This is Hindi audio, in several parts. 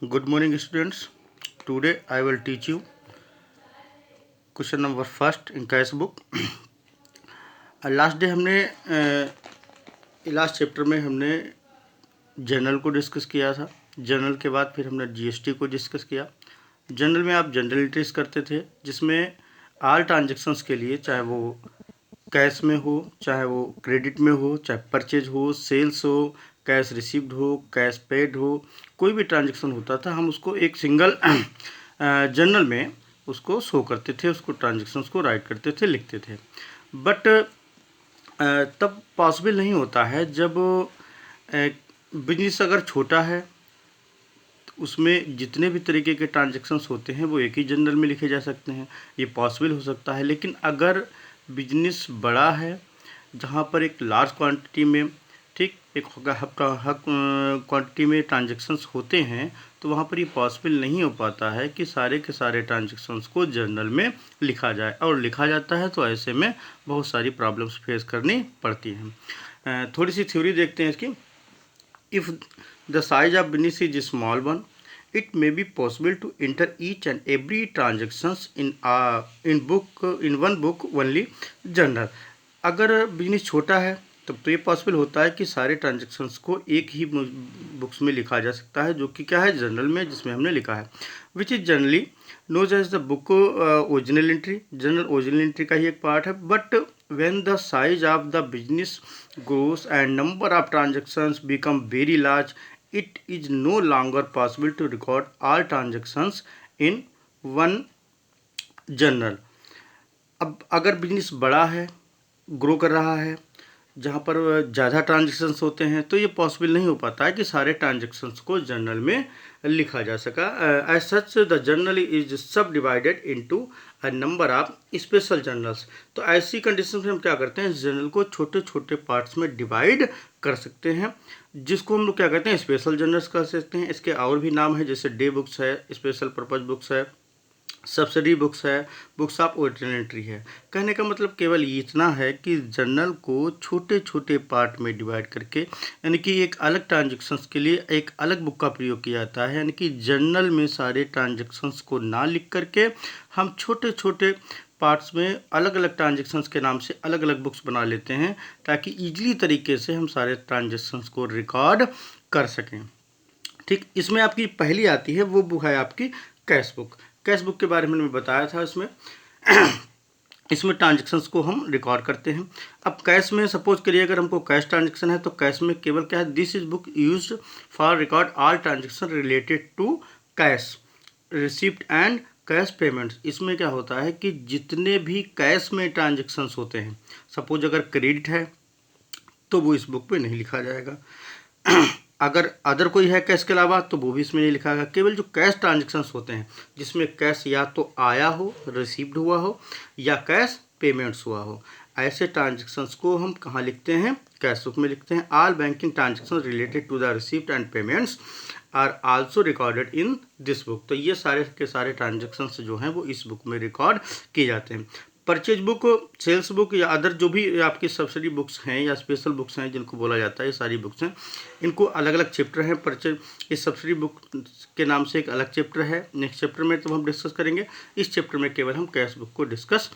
Good morning, students. Today I will teach you question number first in cash book. Last day हमने लास्ट चैप्टर में हमने जर्नल को डिस्कस किया था। जर्नल के बाद फिर हमने जीएसटी को डिस्कस किया। जर्नल में आप जनरल एंट्रीज करते थे, जिसमें ऑल ट्रांजेक्शन्स के लिए, चाहे वो कैश में हो, चाहे वो क्रेडिट में हो, चाहे परचेज हो, सेल्स हो, कैश रिसीव्ड हो, कैश पेड हो, कोई भी ट्रांजेक्शन होता था, हम उसको एक सिंगल जर्नल में उसको शो करते थे, उसको ट्रांजेक्शन्स को राइट करते थे, लिखते थे। बट तब पॉसिबल नहीं होता है जब बिजनेस अगर छोटा है, उसमें जितने भी तरीके के ट्रांजेक्शन्स होते हैं वो एक ही जर्नल में लिखे जा सकते हैं, ये पॉसिबल हो सकता है। लेकिन अगर बिजनेस बड़ा है, जहाँ पर एक लार्ज क्वांटिटी में, ठीक, एक क्वांटिटी में ट्रांजेक्शन्स होते हैं, तो वहाँ पर ये पॉसिबल नहीं हो पाता है कि सारे के सारे ट्रांजेक्शन्स को जर्नल में लिखा जाए, और लिखा जाता है तो ऐसे में बहुत सारी प्रॉब्लम्स फेस करनी पड़ती हैं। थोड़ी सी थ्योरी देखते हैं इसकी। If the size of business is small one, it may be possible to enter each and every transactions in one book only journal. अगर बिजनेस छोटा है तब तो ये पॉसिबल होता है कि सारे ट्रांजेक्शन्स को एक ही बुक्स में लिखा जा सकता है, जो कि क्या है, जर्नल में, जिसमें हमने लिखा है, which is generally knows as the book original entry. Journal original entry का ही एक पार्ट है। But when the size of the business grows and number of transactions become very large, it is no longer possible to record all transactions in one journal. अब अगर बिजनेस बड़ा है, ग्रो कर रहा है, जहाँ पर ज़्यादा ट्रांजेक्शन्स होते हैं, तो ये पॉसिबल नहीं हो पाता है कि सारे ट्रांजेक्शन्स को जर्नल में लिखा जा सका। As such the journal is subdivided into a number of special journals. तो ऐसी कंडीशन में हम क्या करते हैं, जर्नल को छोटे छोटे पार्ट्स में डिवाइड कर सकते हैं, जिसको हम लोग क्या कहते हैं, स्पेशल जर्नल्स कर सकते हैं। इसके और भी नाम है, जैसे डे बुक्स है, स्पेशल पर्पज बुक्स है, सब्सिडी बुक्स है, बुक्स ऑफ ओरिजिनल एंट्री है। कहने का मतलब केवल इतना है कि जर्नल को छोटे छोटे पार्ट में डिवाइड करके, यानी कि एक अलग ट्रांजेक्शन्स के लिए एक अलग बुक का प्रयोग किया जाता है। यानी कि जर्नल में सारे ट्रांजेक्शन्स को ना लिख करके हम छोटे छोटे पार्ट्स में अलग अलग ट्रांजेक्शन्स के नाम से अलग अलग बुक्स बना लेते हैं, ताकि ईजिली तरीके से हम सारे ट्रांजेक्शन्स को रिकॉर्ड कर सकें। ठीक, इसमें आपकी पहली आती है, वो बुक है आपकी कैश बुक। कैश बुक के बारे में मैंने बताया था। इसमें ट्रांजेक्शन्स को हम रिकॉर्ड करते हैं। अब कैश में सपोज करिए अगर हमको कैश ट्रांजेक्शन है, तो कैश में केवल क्या है, this is book used for record all transaction related to cash receipt and cash payments. इसमें क्या होता है कि जितने भी कैश में ट्रांजेक्शन्स होते हैं, सपोज अगर क्रेडिट है तो वो इस बुक में नहीं लिखा जाएगा। अगर अदर कोई है कैश के अलावा, तो वो भी इसमें नहीं लिखा गया। केवल जो कैश ट्रांजेक्शन्स होते हैं, जिसमें कैश या तो आया हो, रिसीव्ड हुआ हो, या कैश पेमेंट्स हुआ हो, ऐसे ट्रांजेक्शन्स को हम कहाँ लिखते हैं, कैश बुक में लिखते हैं। All banking transaction related to the receipt and payments are also recorded in this book. तो ये सारे के सारे ट्रांजेक्शन्स जो हैं वो इस बुक में रिकॉर्ड किए जाते हैं। परचेज बुक, सेल्स बुक, या अदर जो भी आपकी सब्सिडी बुक्स हैं या स्पेशल बुक्स हैं जिनको बोला जाता है, ये सारी बुक्स हैं, इनको अलग अलग चैप्टर हैं। परचेज, इस सब्सिडी बुक के नाम से एक अलग चैप्टर है। नेक्स्ट चैप्टर में तो हम डिस्कस करेंगे। इस चैप्टर में केवल हम कैश बुक को डिस्कस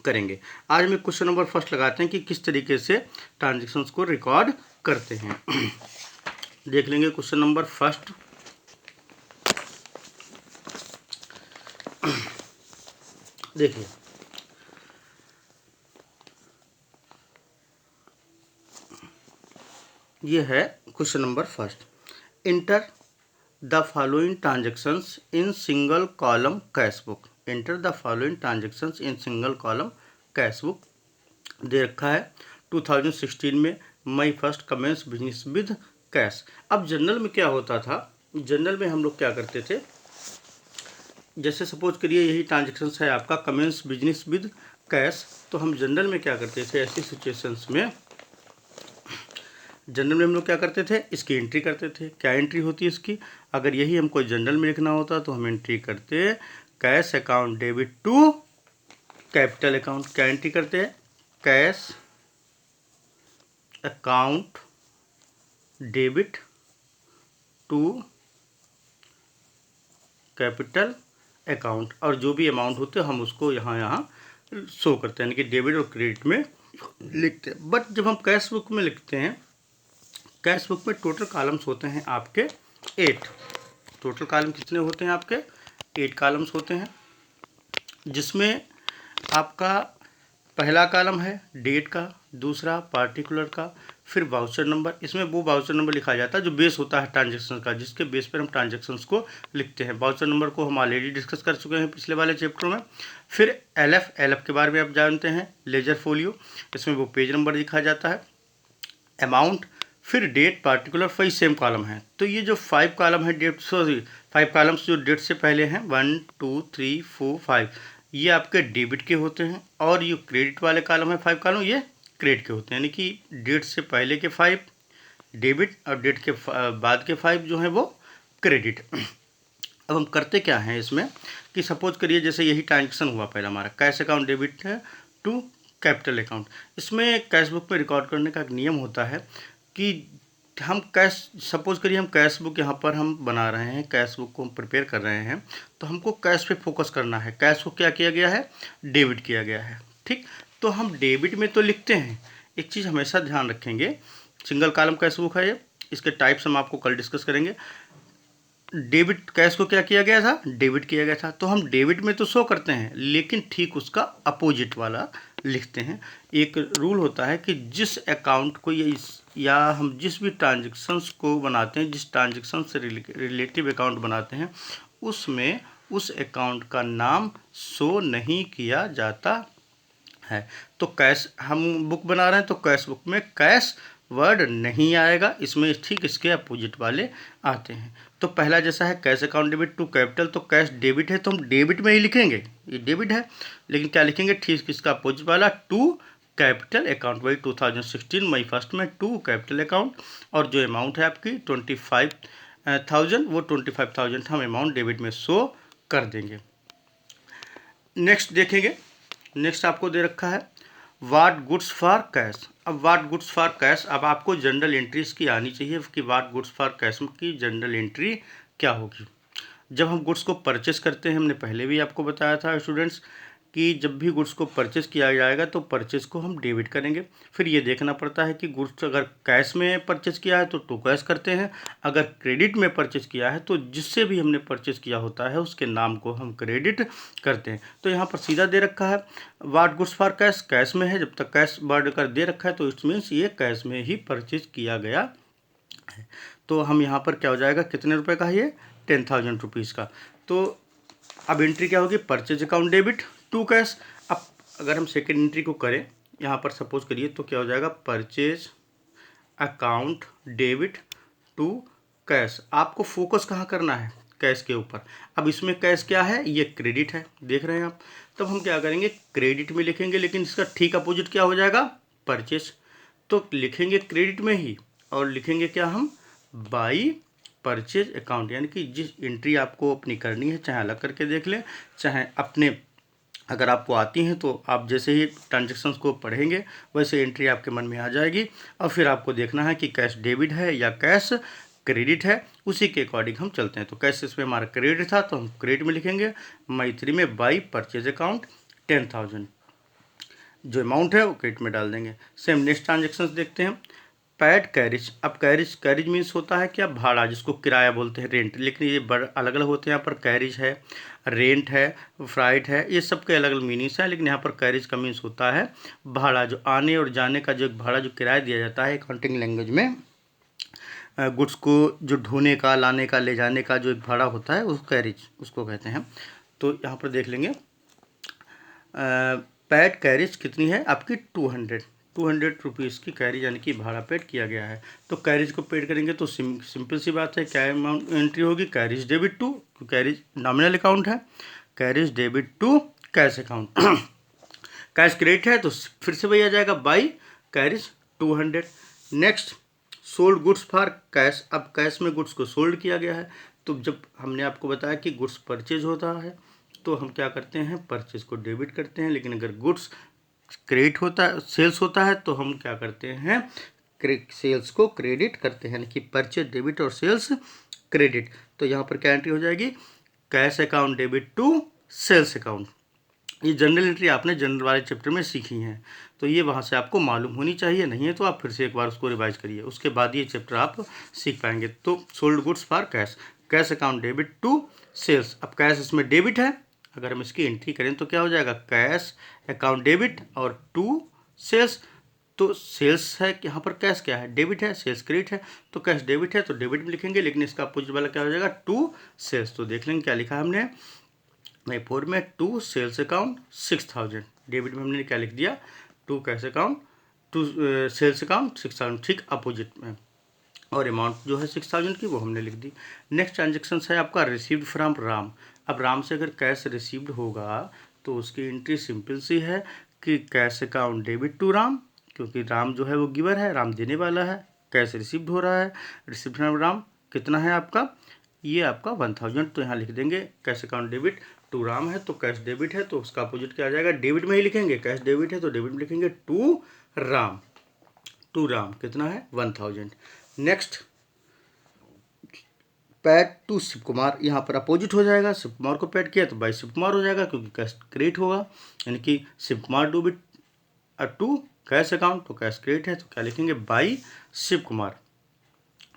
करेंगे। आज में क्वेश्चन नंबर फर्स्ट लगाते हैं कि किस तरीके से ट्रांजेक्शन्स को रिकॉर्ड करते हैं। देख लेंगे क्वेश्चन नंबर फर्स्ट। देखिए, ये है question number first. Enter the following transactions in single column cash book. Enter the following transactions in single column cash book दे रखा है। 2016 में May 1 commence business with cash. अब जनरल में क्या होता था, जनरल में हम लोग क्या करते थे, जैसे सपोज करिए यही ट्रांजेक्शन्स है आपका कमेंस बिजनेस विद कैश, तो हम जनरल में क्या करते थे, ऐसी सिचुएशंस में जनरल में हम लोग क्या करते थे, इसकी एंट्री करते थे। क्या एंट्री होती है इसकी, अगर यही हमको जनरल में लिखना होता तो हम एंट्री करते cash account debit to capital account. क्या एंट्री करते हैं, cash account debit to capital account, और जो भी अमाउंट होते हैं हम उसको यहाँ शो करते हैं, यानी कि डेबिट और क्रेडिट में लिखते हैं। बट जब हम कैश बुक में लिखते हैं, कैश बुक में टोटल कॉलम्स होते हैं आपके 8। टोटल कॉलम कितने होते हैं आपके? 8 कॉलम्स होते हैं, जिसमें आपका पहला कॉलम है डेट का, दूसरा पार्टिकुलर का, फिर वाउचर नंबर। इसमें वो वाउचर नंबर लिखा जाता है जो बेस होता है ट्रांजैक्शन का, जिसके बेस पर हम ट्रांजैक्शंस को लिखते हैं। वाउचर नंबर को हम ऑलरेडी डिस्कस कर चुके हैं पिछले वाले चैप्टर में। फिर एलएफ के बारे में आप जानते हैं, लेजर फोलियो, इसमें वो पेज नंबर लिखा जाता है। अमाउंट, फिर डेट, पार्टिकुलर, वही सेम कॉलम है। तो ये जो 5 कॉलम है डेट, सॉरी 5 कॉलम्स जो डेट से पहले हैं 1 2 3 4 5, ये आपके डेबिट के होते हैं। और ये क्रेडिट वाले कॉलम है 5 कॉलम, ये क्रेडिट के होते हैं, यानी कि डेट से पहले के 5 डेबिट और डेट के बाद के 5 जो हैं वो क्रेडिट। अब हम करते क्या हैं इसमें कि सपोज करिए जैसे यही ट्रांजेक्शन हुआ पहला हमारा, कैश अकाउंट डेबिट है टू कैपिटल अकाउंट। इसमें कैश बुक में रिकॉर्ड करने का एक नियम होता है कि हम कैश, सपोज करिए हम कैश बुक यहाँ पर हम बना रहे हैं, कैश बुक को हम प्रिपेयर कर रहे हैं, तो हमको कैश पे फोकस करना है। कैश को क्या किया गया है? डेबिट किया गया है, ठीक। तो हम डेबिट में तो लिखते हैं, एक चीज़ हमेशा ध्यान रखेंगे, सिंगल कॉलम कैश बुक है ये, इसके टाइप्स हम आपको कल डिस्कस करेंगे। डेबिट कैश को क्या किया गया था? डेबिट किया गया था, तो हम डेबिट में तो शो करते हैं, लेकिन ठीक उसका अपोजिट वाला लिखते हैं। एक रूल होता है कि जिस अकाउंट को या हम जिस भी ट्रांजेक्शन्स को बनाते हैं, जिस ट्रांजेक्शन से रिलेटिव अकाउंट बनाते हैं, उसमें उस अकाउंट का नाम शो नहीं किया जाता है। तो कैश हम बुक बना रहे हैं तो कैश बुक में कैश वर्ड नहीं आएगा, इसमें ठीक इसके अपोजिट वाले आते हैं। तो पहला जैसा है cash account debit to capital, तो कैश डेबिट है तो हम डेबिट में ही लिखेंगे, ये डेबिट है, लेकिन क्या लिखेंगे? ठीक इसका अपोजिट वाला टू कैपिटल अकाउंट, वही 2016 मई 1 में टू कैपिटल अकाउंट। और जो अमाउंट है आपकी 25,000, वो 25,000 हम अमाउंट डेबिट में शो कर देंगे। नेक्स्ट देखेंगे, नेक्स्ट आपको दे रखा है वाट गुड्स फॉर कैश। अब वाट गुड्स फॉर कैश, अब आपको जनरल एंट्रीज की आनी चाहिए कि वाट गुड्स फॉर कैश की जनरल एंट्री क्या होगी। जब हम गुड्स को परचेस करते हैं, हमने पहले भी आपको बताया था स्टूडेंट्स कि जब भी गुड्स को परचेस किया जाएगा तो परचेस को हम डेबिट करेंगे। फिर ये देखना पड़ता है कि गुड्स अगर कैश में परचेस किया है तो टू कैश करते हैं, अगर क्रेडिट में परचेस किया है तो जिससे भी हमने परचेस किया होता है उसके नाम को हम क्रेडिट करते हैं। तो यहाँ पर सीधा दे रखा है वाट गुड्स फॉर कैश, कैश में है, जब तक कैश वर्ड कर दे रखा है तो इट मीन्स ये कैश में ही परचेस किया गया है। तो हम यहाँ पर क्या हो जाएगा, कितने रुपए का है ये? 10,000 रुपीज़ का। तो अब एंट्री क्या होगी? Purchase account debit to cash. अब अगर हम सेकेंड एंट्री को करें यहाँ पर सपोज करिए तो क्या हो जाएगा? Purchase account debit to cash. आपको फोकस कहाँ करना है? कैश के ऊपर। अब इसमें कैश क्या है? ये क्रेडिट है, देख रहे हैं आप। तब हम क्या करेंगे? क्रेडिट में लिखेंगे, लेकिन इसका ठीक अपोजिट क्या हो जाएगा? परचेज। तो लिखेंगे क्रेडिट में ही और लिखेंगे क्या हम? बाई परचेज अकाउंट, यानी कि जिस एंट्री आपको अपनी करनी है, चाहे अलग करके देख लें, चाहे अपने अगर आपको आती हैं तो आप जैसे ही ट्रांजेक्शन्स को पढ़ेंगे वैसे एंट्री आपके मन में आ जाएगी। और फिर आपको देखना है कि कैश डेबिट है या कैश क्रेडिट है, उसी के अकॉर्डिंग हम चलते हैं। तो कैश इसमें हमारा क्रेडिट था तो हम क्रेडिट में लिखेंगे, मई 3 में बाई परचेज अकाउंट 10,000, जो अमाउंट है वो क्रेडिट में डाल देंगे। सेम नेक्स्ट ट्रांजेक्शन्स देखते हैं। Pad carriage. अब कैरिज मीन्स होता है क्या? भाड़ा, जिसको किराया बोलते हैं, रेंट, लेकिन ये अलग अलग होते हैं। यहाँ पर कैरिज है, रेंट है, फ्राइट है, ये सब के अलग अलग मीनिंग्स हैं, लेकिन यहाँ पर कैरिज का मीन्स होता है भाड़ा, जो आने और जाने का जो भाड़ा, जो किराया दिया जाता है अकाउंटिंग लैंग्वेज में। गुड्स को जो ढोने का, लाने का, ले जाने का जो एक भाड़ा होता है, उस कैरिज उसको कहते हैं। तो यहाँ पर देख लेंगे पैड कैरिज कितनी है आपकी? 200 रुपीज़ की कैरिज, यानी कि भाड़ा पेड किया गया है। तो कैरिज को पेड करेंगे तो सिंपल सी बात है, क्या अमाउंट एंट्री होगी? Carriage debit to, carriage nominal account है, carriage debit to cash account. Cash credit है तो फिर से वही आ जाएगा by carriage 200। Next sold goods for cash. अब कैश में गुड्स को सोल्ड किया गया है, तो जब हमने आपको बताया कि गुड्स परचेज होता है तो हम क्या करते हैं? परचेज को डेबिट करते हैं, लेकिन अगर गुड्स क्रेडिट होता है, सेल्स होता है, तो हम क्या करते हैं? सेल्स को क्रेडिट करते हैं, यानी कि परचेज डेबिट और सेल्स क्रेडिट। तो यहाँ पर क्या एंट्री हो जाएगी? Cash account debit to sales account. ये जनरल एंट्री आपने जनरल वाले चैप्टर में सीखी हैं, तो ये वहाँ से आपको मालूम होनी चाहिए, नहीं है तो आप फिर से एक बार उसको रिवाइज करिए, उसके बाद ये चैप्टर आप सीख पाएंगे। तो sold goods for cash, cash account debit to sales. अब कैश इसमें डेबिट है, अगर हम इसकी एंट्री करें तो क्या हो जाएगा, कैश अकाउंट डेबिट और टू सेल्स। तो सेल्स है, यहाँ पर कैश क्या है, डेबिट है, सेल्स क्रेडिट है, तो कैश डेबिट है तो डेबिट में लिखेंगे, लेकिन इसका अपोजिट वाला क्या हो जाएगा, टू सेल्स। तो देख लेंगे क्या लिखा है हमने, नहीं 4 में टू सेल्स अकाउंट 6000, डेबिट में हमने क्या लिख दिया, to cash account to sales account 6000, ठीक अपोजिट में, और अमाउंट जो है 6000 की वो हमने लिख दी। नेक्स्ट ट्रांजेक्शन है आपका रिसीव्ड फ्रॉम राम। अब राम से अगर कैश रिसीव्ड होगा तो उसकी एंट्री सिंपल सी है कि cash account debit to Ram, क्योंकि राम जो है वो गिवर है, राम देने वाला है, कैश रिसीव्ड हो रहा है, रिसीव्ड फ्रॉम राम कितना है आपका, ये आपका 1000, तो यहाँ लिख देंगे cash account debit to Ram है, तो कैश डेबिट है तो उसका अपोजिट क्या आ जाएगा, डेबिट में ही लिखेंगे, कैश डेबिट है तो डेबिट में लिखेंगे टू राम, टू राम कितना है 1000। Next paid to Shiv Kumar, यहाँ पर अपोजिट हो जाएगा, शिव कुमार को पैड किया तो बाई शिव कुमार हो जाएगा, क्योंकि कैश क्रेडिट होगा, यानी कि Shiv Kumar debit to cash account, तो कैश क्रेडिट है तो क्या लिखेंगे, by Shiv Kumar,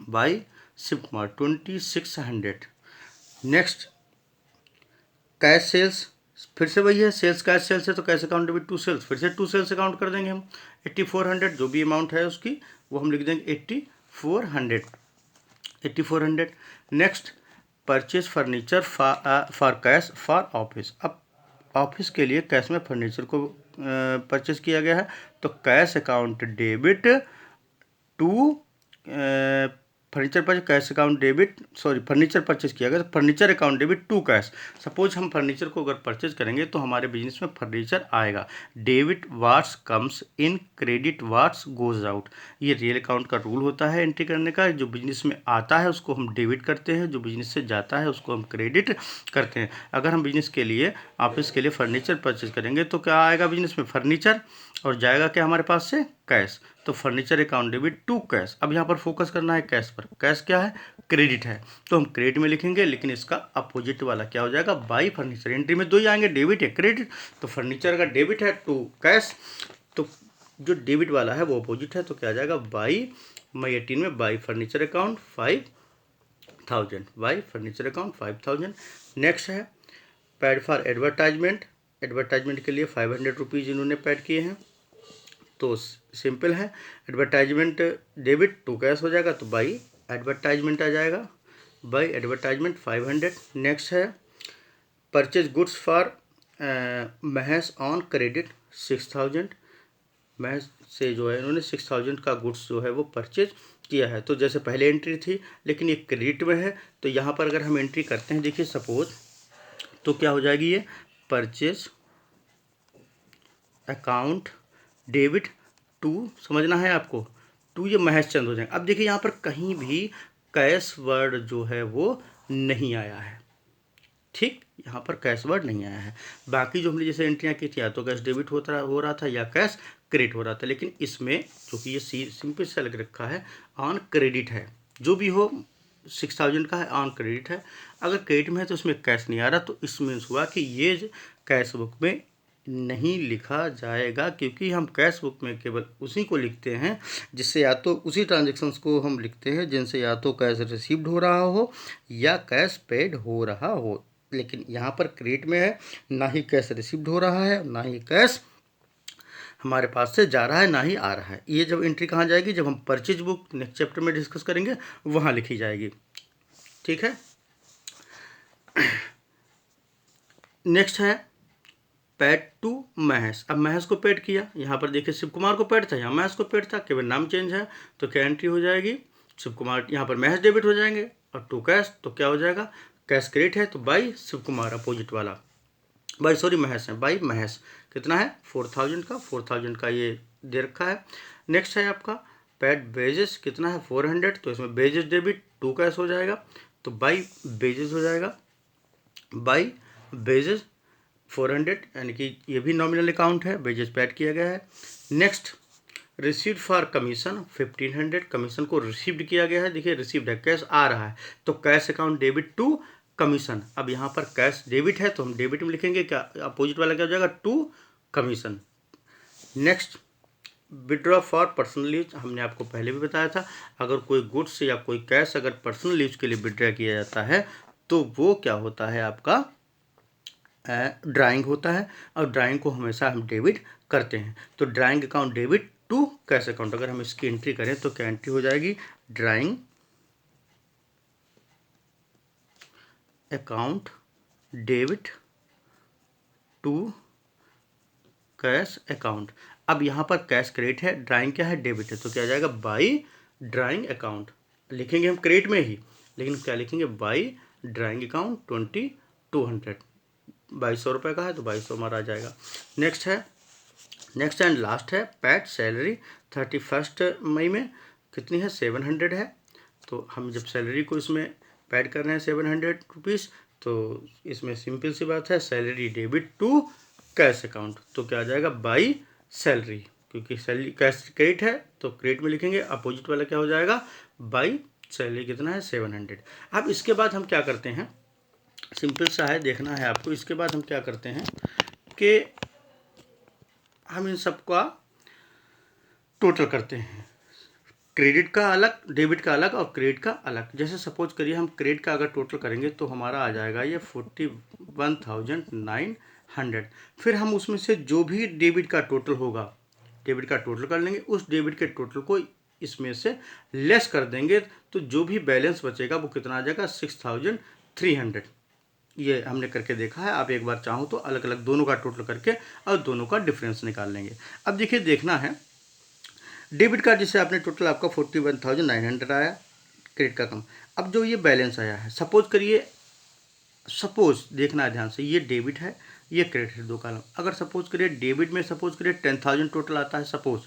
by Shiv Kumar 2600। Next cash sales, फिर से वही है, सेल्स कैश सेल्स है तो cash account debit to sales, फिर से टू सेल्स अकाउंट कर देंगे हम, 8400 जो भी अमाउंट है उसकी वो हम लिख देंगे 8400। Next purchase furniture for cash for office. अब ऑफिस के लिए कैश में फर्नीचर को परचेज किया गया है, तो cash account debit to furniture पर cash account debit, sorry furniture purchase किया गया तो furniture account debit to cash. Suppose हम फर्नीचर को अगर परचेज करेंगे तो हमारे बिजनेस में फर्नीचर आएगा, debit what's comes in, credit what's goes out. ये रियल अकाउंट का रूल होता है एंट्री करने का, जो बिजनेस में आता है उसको हम डेबिट करते हैं, जो बिजनेस से जाता है उसको हम क्रेडिट करते हैं। अगर हम बिजनेस के लिए ऑफिस के लिए फर्नीचर परचेज करेंगे तो क्या आएगा बिजनेस में, फर्नीचर, और जाएगा क्या हमारे पास से, कैश, तो furniture account debit to cash. अब यहाँ पर फोकस करना है कैश पर, कैश क्या है, क्रेडिट है, तो हम क्रेडिट में लिखेंगे, लेकिन इसका अपोजिट वाला क्या हो जाएगा, बाई फर्नीचर। एंट्री में दो ही आएंगे, डेबिट है क्रेडिट, तो फर्नीचर का डेबिट है टू कैश, तो जो डेबिट वाला है वो अपोजिट है, तो क्या आ जाएगा, बाई मई 18 में by furniture account 5000, by furniture account 5000। Next है पैड फॉर एडवर्टाइजमेंट, एडवर्टाइजमेंट के लिए 500 रुपीज़ इन्होंने पैड किए हैं, तो सिंपल है, एडवर्टाइजमेंट डेबिट टू कैश हो जाएगा, तो बाई एडवर्टाइजमेंट आ जाएगा, बाई एडवर्टाइजमेंट 500। नेक्स्ट है purchase goods for Mahesh on credit 6000, Mahesh से जो है इन्होंने 6000 का गुड्स जो है वो परचेज किया है, तो जैसे पहले एंट्री थी लेकिन ये क्रेडिट में है, तो यहाँ पर अगर हम एंट्री करते हैं देखिए सपोज, तो क्या हो जाएगी, ये परचेज अकाउंट डेबिट टू, समझना है आपको, टू ये महेश चंद हो जाएंगे। अब देखिए यहाँ पर कहीं भी कैश वर्ड जो है वो नहीं आया है, ठीक, यहाँ पर कैश वर्ड नहीं आया है। बाकी जो हमने जैसे एंट्रियाँ की थी या तो कैश डेबिट हो रहा था या कैश क्रेडिट हो रहा था, लेकिन इसमें चूँकि ये सिंपल से लग रखा है ऑन क्रेडिट है, जो भी हो 6000 का है ऑन क्रेडिट है। अगर क्रेडिट में है तो उसमें कैश नहीं आ रहा, तो इसमें हुआ कि ये कैश बुक में नहीं लिखा जाएगा, क्योंकि हम कैश बुक में केवल उसी को लिखते हैं जिससे या तो उसी ट्रांजेक्शन्स को हम लिखते हैं जिनसे या तो कैश रिसीव्ड हो रहा हो या कैश पेड हो रहा हो, लेकिन यहाँ पर क्रेडिट में है, ना ही कैश रिसीव्ड हो रहा है, ना ही कैश हमारे पास से जा रहा है, ना ही आ रहा है। ये जब एंट्री कहाँ जाएगी, जब हम परचेज बुक नेक्स्ट चैप्टर में डिस्कस करेंगे वहाँ लिखी जाएगी, ठीक है। नेक्स्ट है पैड टू महेश। अब महेश को पैड किया, यहाँ पर देखिए शिव कुमार को पैड था, यहाँ महेश को पैड था, केवल नाम चेंज है, तो क्या एंट्री हो जाएगी, शिव कुमार, यहाँ पर महेश डेबिट हो जाएंगे, और टू कैश तो क्या हो जाएगा, कैश क्रेडिट है तो बाई शिव कुमार अपोजिट वाला, बाई सॉरी महेश है, बाई महेश कितना है 4000 का, 4000 का ये दे रखा है। नेक्स्ट है आपका पैड बेजेस, कितना है 400, तो इसमें बेजेस डेबिट टू कैश हो जाएगा, तो बाई बेजेस हो जाएगा, बाई बेजेस 400, यानी कि ये भी नॉमिनल अकाउंट है, बेजेस पैड किया गया है। Next received for commission 1500, commission को रिसीव्ड किया गया है, देखिए रिसीव्ड है, कैश आ रहा है, तो cash account debit to commission. अब यहाँ पर कैश डेबिट है तो हम डेबिट में लिखेंगे, क्या अपोजिट वाला क्या हो जाएगा, to commission. Next, withdraw for personal use, हमने आपको पहले भी बताया था, अगर कोई गुड्स या कोई कैश अगर पर्सनल यूज के लिए विड्रॉ किया जाता है तो वो क्या होता है, आपका ड्राइंग होता है, और ड्राइंग को हमेशा हम डेबिट करते हैं। तो drawing account debit to cash account, अगर हम इसकी एंट्री करें तो क्या एंट्री हो जाएगी, drawing account debit to cash account. अब यहाँ पर कैश क्रेडिट है, ड्राइंग क्या है, डेबिट है, तो क्या आ जाएगा, बाई ड्राइंग अकाउंट। लिखेंगे हम क्रेडिट में ही, लेकिन क्या लिखेंगे, बाई ड्राइंग अकाउंट 2200, 2200 रुपये का है तो 2200 हमारा आ जाएगा। नेक्स्ट एंड लास्ट है पैड सैलरी 31 मई में कितनी है, 700 है। तो हम जब सैलरी को इसमें पैड कर रहे हैं 700 रुपीज़, तो इसमें सिंपल सी बात है, salary debit to cash account, तो क्या आ जाएगा, बाई सैलरी, क्योंकि सैलरी कैश क्रेडिट है तो क्रेडिट में लिखेंगे, अपोजिट वाला क्या हो जाएगा, बाई सैलरी कितना है, 700। अब इसके बाद हम क्या करते हैं, सिंपल सा है, देखना है आपको। इसके बाद हम क्या करते हैं कि हम इन सब का टोटल करते हैं, क्रेडिट का अलग, डेबिट का अलग और क्रेडिट का अलग। जैसे सपोज करिए हम क्रेडिट का अगर टोटल करेंगे तो हमारा आ जाएगा ये 41,900। फिर हम उसमें से जो भी डेबिट का टोटल होगा, डेबिट का टोटल कर लेंगे, उस डेबिट के टोटल को इसमें से लेस कर देंगे, तो जो भी बैलेंस बचेगा वो कितना आ जाएगा, 6,300। ये हमने करके देखा है, आप एक बार चाहो तो अलग अलग दोनों का टोटल करके और दोनों का डिफरेंस निकाल लेंगे। अब देखिए, देखना है डेबिट कार्ड जिसे आपने टोटल आपका 41,900 आया, क्रेडिट का कम। अब जो ये बैलेंस आया है, सपोज करिए, सपोज देखना है ध्यान से, ये डेबिट है, ये क्रेडिट है, दो कॉलम। अगर सपोज करिए डेबिट में सपोज करिए 10,000 टोटल आता है, सपोज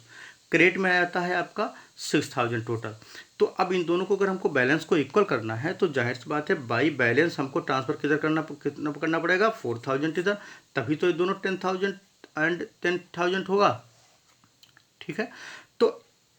क्रेडिट में आता है आपका 6,000 टोटल। तो अब इन दोनों को अगर हमको बैलेंस को इक्वल करना है तो जाहिर सी बात है, बाई बैलेंस हमको ट्रांसफर किधर कितना करना पड़ेगा, 4,000 इधर, तभी तो ये दोनों 10,000 एंड 10,000 होगा। ठीक है, तो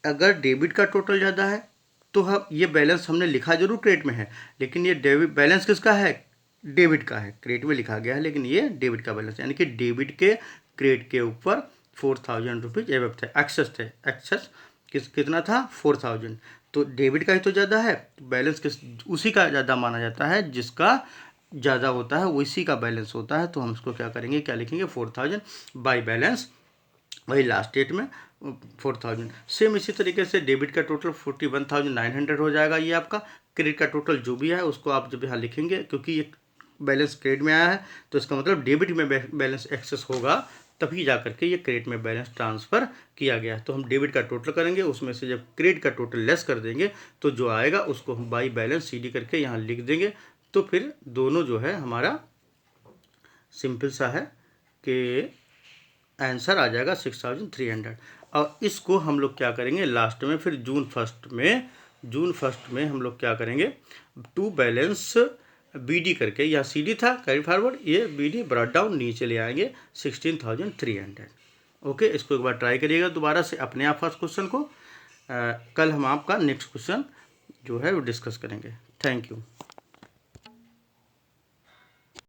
अगर डेबिट का टोटल ज़्यादा है तो हम ये बैलेंस हमने लिखा जरूर क्रेडिट में है, लेकिन ये डेबिट बैलेंस किसका है, डेबिट का है, क्रेडिट में लिखा गया है लेकिन ये डेबिट का बैलेंस, यानी कि डेबिट के क्रेडिट के ऊपर 4,000 रुपीज़ एवब थे, एक्सेस थे, एक्सेस कितना था, 4,000। तो डेबिट का ही तो ज़्यादा है, तो बैलेंस उसी का ज़्यादा माना जाता है, जिसका ज़्यादा होता है उसी का बैलेंस होता है। तो हम इसको क्या करेंगे, क्या लिखेंगे, 4,000 बाई बैलेंस, वही लास्ट डेट में 4,000। सेम इसी तरीके से डेबिट का टोटल 41,900 हो जाएगा, ये आपका। क्रेडिट का टोटल जो भी है उसको आप जब यहाँ लिखेंगे, क्योंकि ये बैलेंस क्रेडिट में आया है तो इसका मतलब डेबिट में बैलेंस एक्सेस होगा, तभी जा करके ये क्रेडिट में बैलेंस ट्रांसफ़र किया गया। तो हम डेबिट का टोटल करेंगे, उसमें से जब क्रेडिट का टोटल लेस कर देंगे तो जो आएगा उसको हम बाई बैलेंस CD करके यहाँ लिख देंगे। तो फिर दोनों जो है हमारा सिंपल सा है कि आंसर आ जाएगा 6,300। और इसको हम लोग क्या करेंगे लास्ट में, फिर जून फर्स्ट में हम लोग क्या करेंगे, टू बैलेंस BD करके, या CD था कैरी फॉरवर्ड, ये BD ब्रॉट डाउन नीचे ले आएंगे 16,300। ओके, इसको एक बार ट्राई करिएगा दोबारा से अपने आप फर्स्ट क्वेश्चन को। कल हम आपका नेक्स्ट क्वेश्चन जो है वो डिस्कस करेंगे। Thank you.